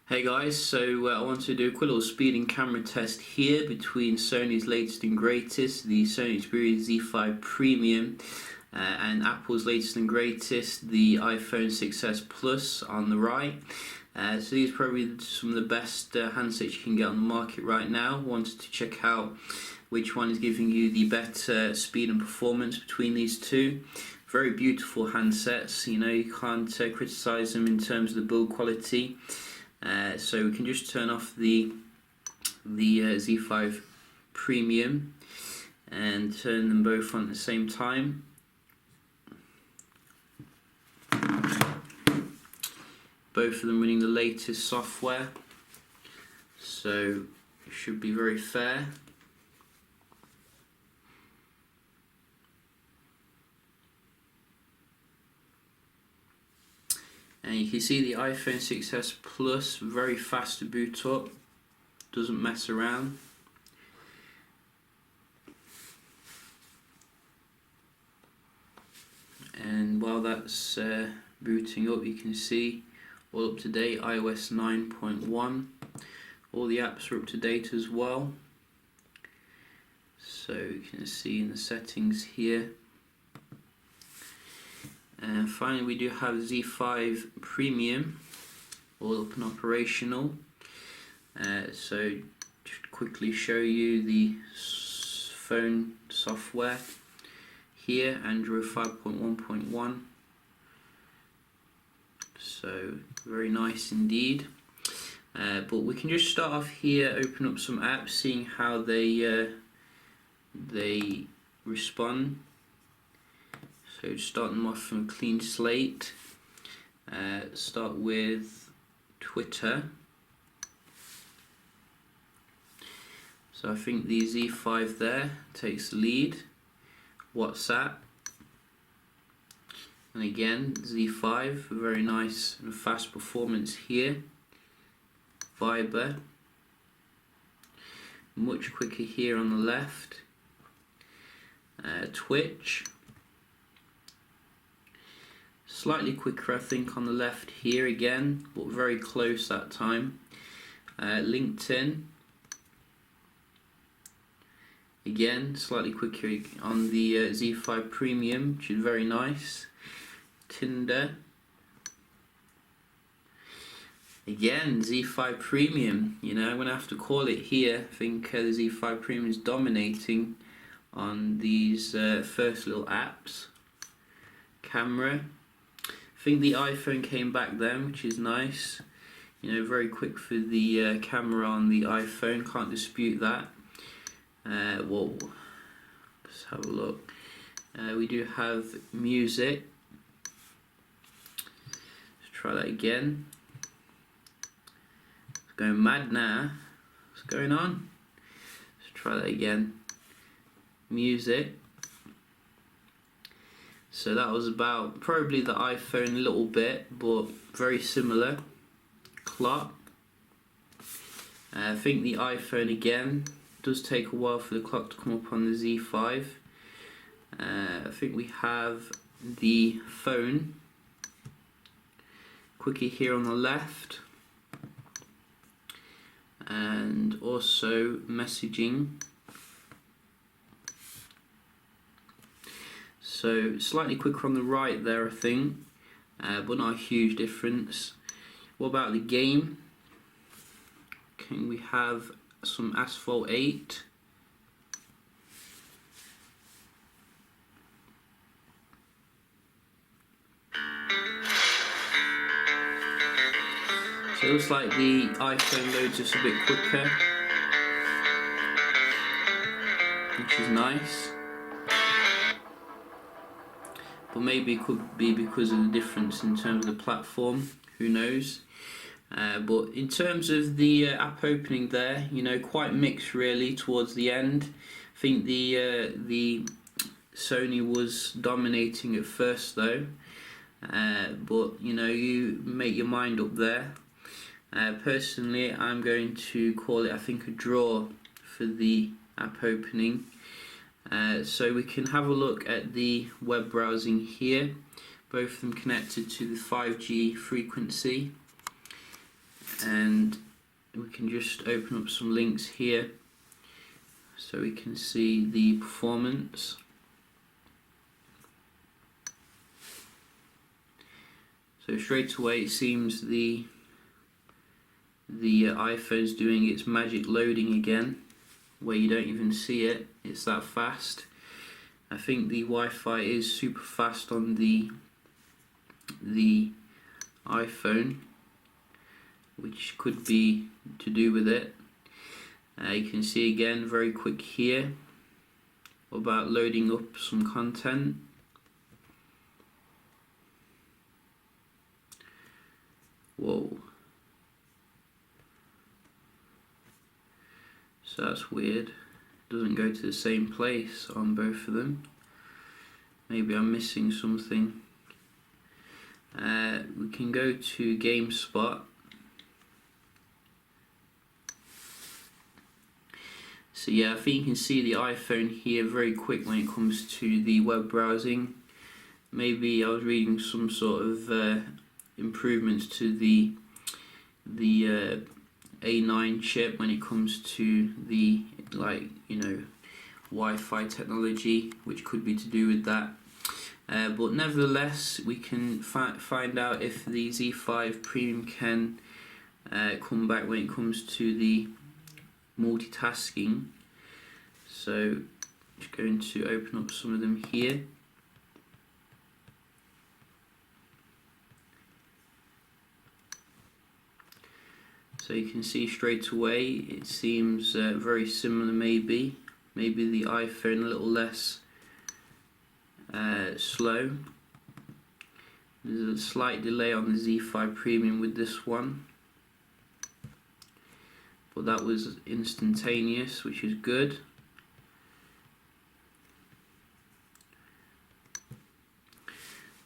Hey guys, so I want to do a quick little speed and camera test here between Sony's latest and greatest, the Sony Xperia Z5 Premium, and Apple's latest and greatest, the iPhone 6s Plus on the right. So these are probably some of the best handsets you can get on the market right now. Wanted to check out which one is giving you the better speed and performance between these two. Very beautiful handsets, you can't criticize them in terms of the build quality. So we can just turn off the Z5 Premium and turn them both on at the same time. Both of them running the latest software, so it should be very fair. And you can see the iPhone 6s Plus, very fast to boot up, doesn't mess around. And while that's booting up, you can see all up to date, iOS 9.1. All the apps are up to date as well. So you can see in the settings here. And finally we do have Z5 Premium, all up and operational. So just quickly show you the phone software here, Android 5.1.1. So very nice indeed. But we can just start off here, open up some apps, seeing how they respond. So start them off from a clean slate. Start with Twitter. So I think the Z5 there takes the lead. WhatsApp. And again, Z5, very nice and fast performance here. Viber. Much quicker here on the left. Twitch. Slightly quicker I think on the left here again, but very close that time. LinkedIn. Again, slightly quicker on the Z5 Premium, which is very nice. Tinder. Again, Z5 Premium, I'm going to have to call it here. I think the Z5 Premium is dominating on these first little apps. Camera. I think the iPhone came back then, which is nice. Very quick for the camera on the iPhone, can't dispute that. Whoa, let's have a look. We do have music. Let's try that again. It's going mad now. What's going on? Let's try that again. Music. So that was about probably the iPhone a little bit, but very similar. Clock. I think the iPhone again does take a while for the clock to come up on the Z5. I think we have the phone. Quicker here on the left. And also messaging. So slightly quicker on the right there I think, but not a huge difference. What about the game? Can we have some Asphalt 8? So it looks like the iPhone loads just a bit quicker, which is nice. But maybe it could be because of the difference in terms of the platform, who knows. But in terms of the app opening there, quite mixed really towards the end. I think the Sony was dominating at first though, but you make your mind up there. Personally, I'm going to call it, I think, a draw for the app opening. So we can have a look at the web browsing here, both of them connected to the 5G frequency. and can just open up some links here so we can see the performance. So straight away it seems the iPhone's doing its magic loading again, where you don't even see it, it's that fast. I think the Wi-Fi is super fast on the iPhone, which could be to do with it. You can see again very quick here about loading up some content. Whoa. So that's weird. Doesn't go to the same place on both of them. Maybe I'm missing something. We can go to GameSpot. So yeah, I think you can see the iPhone here very quick when it comes to the web browsing. Maybe I was reading some sort of improvements to the A9 chip when it comes to the Wi-Fi technology, which could be to do with that. But nevertheless, we can find out if the Z5 Premium can come back when it comes to the multitasking. So just going to open up some of them here. So you can see straight away it seems very similar. Maybe the iPhone a little less slow. There's a slight delay on the Z5 Premium with this one, but that was instantaneous, which is good.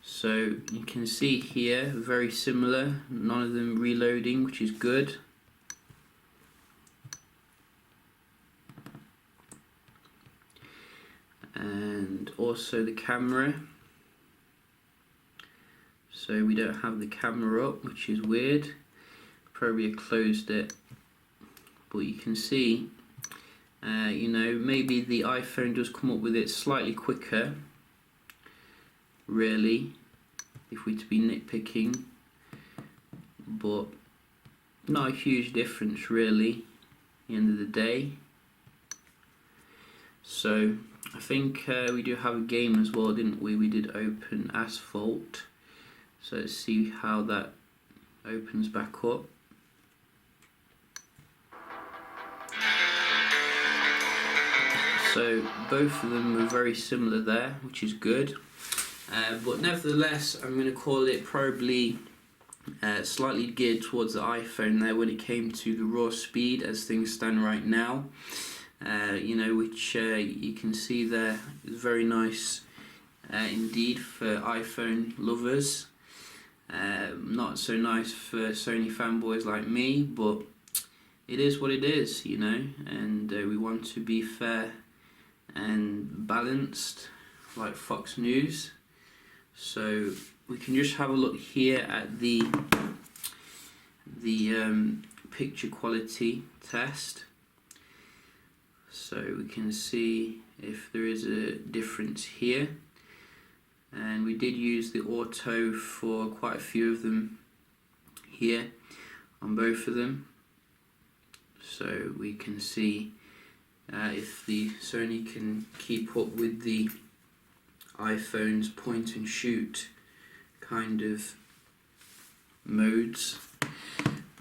So you can see here very similar, none of them reloading, which is good. And also the camera, so we don't have the camera up, which is weird. Probably closed it, but you can see maybe the iPhone does come up with it slightly quicker, really, if we're to be nitpicking, but not a huge difference really at the end of the day. So I think we do have a game as well, didn't we? We did open Asphalt. So let's see how that opens back up. So both of them were very similar there, which is good. But nevertheless, I'm going to call it probably slightly geared towards the iPhone there when it came to the raw speed as things stand right now. Which you can see there is very nice indeed for iPhone lovers. Not so nice for Sony fanboys like me, but it is what it is, and we want to be fair and balanced like Fox News. So we can just have a look here at the picture quality test. So we can see if there is a difference here, and we did use the auto for quite a few of them here on both of them, so we can see if the Sony can keep up with the iPhone's point and shoot kind of modes.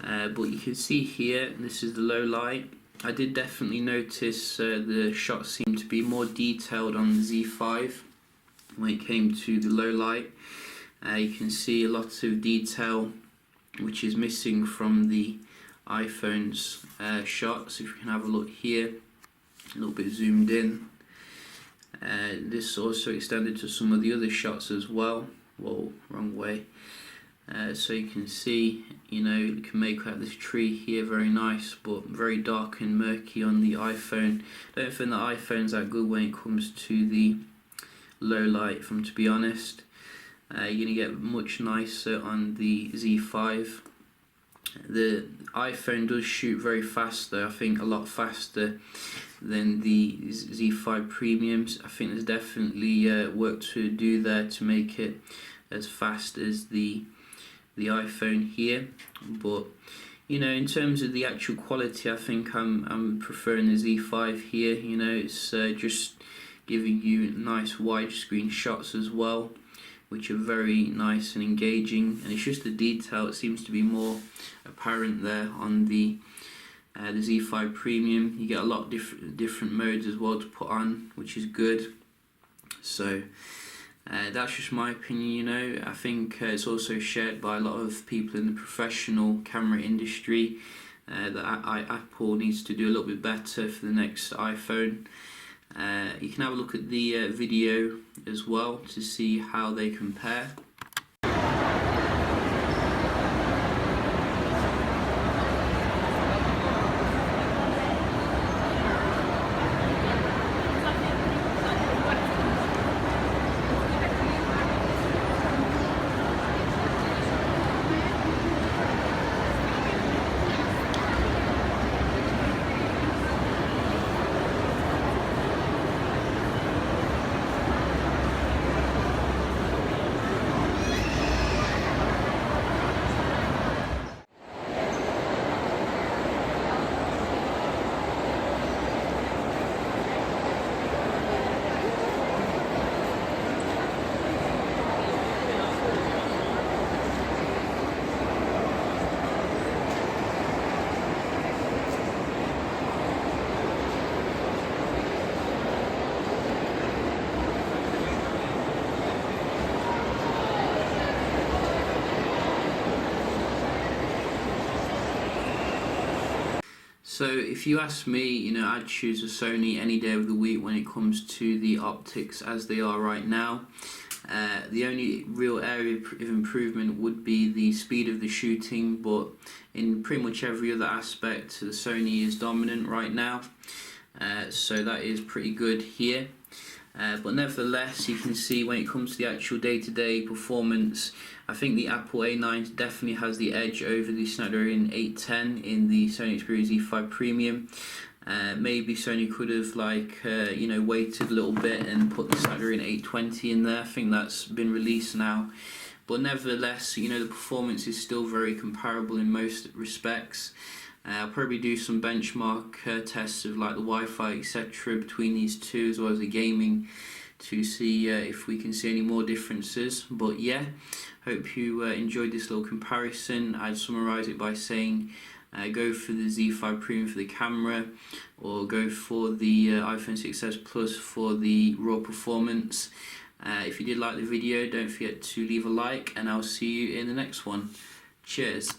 But you can see here, this is the low light. I did definitely notice the shots seem to be more detailed on the Z5 when it came to the low light. You can see a lot of detail which is missing from the iPhone's shots. If you can have a look here, a little bit zoomed in. This also extended to some of the other shots as well. Whoa, wrong way. So you can see, you can make out this tree here very nice, but very dark and murky on the iPhone. I don't think the iPhone's that good when it comes to the low light, if I'm to be honest. You're going to get much nicer on the Z5. The iPhone does shoot very fast though, I think a lot faster than the Z5 Premiums. I think there's definitely work to do there to make it as fast as the iPhone here, but you know, in terms of the actual quality, I think I'm preferring the Z5 here. You know, it's just giving you nice widescreen shots as well, which are very nice and engaging, and it's just the detail, it seems to be more apparent there on the Z5 Premium. You get a lot of different modes as well to put on, which is good. So that's just my opinion. You know, I think it's also shared by a lot of people in the professional camera industry that Apple needs to do a little bit better for the next iPhone. You can have a look at the video as well to see how they compare. So if you ask me, you know, I'd choose a Sony any day of the week when it comes to the optics as they are right now. The only real area of improvement would be the speed of the shooting, but in pretty much every other aspect, the Sony is dominant right now. So that is pretty good here. But nevertheless, you can see when it comes to the actual day-to-day performance, I think the Apple A9 definitely has the edge over the Snapdragon 810 in the Sony Xperia Z5 Premium. Maybe Sony could have you know, waited a little bit and put the Snapdragon 820 in there. I think that's been released now. But nevertheless, you know, the performance is still very comparable in most respects. I'll probably do some benchmark tests of like the Wi-Fi etc. between these two, as well as the gaming, to see if we can see any more differences. But yeah, hope you enjoyed this little comparison. I'd summarise it by saying go for the Z5 Premium for the camera, or go for the iPhone 6s Plus for the raw performance. If you did like the video, don't forget to leave a like, and I'll see you in the next one. Cheers.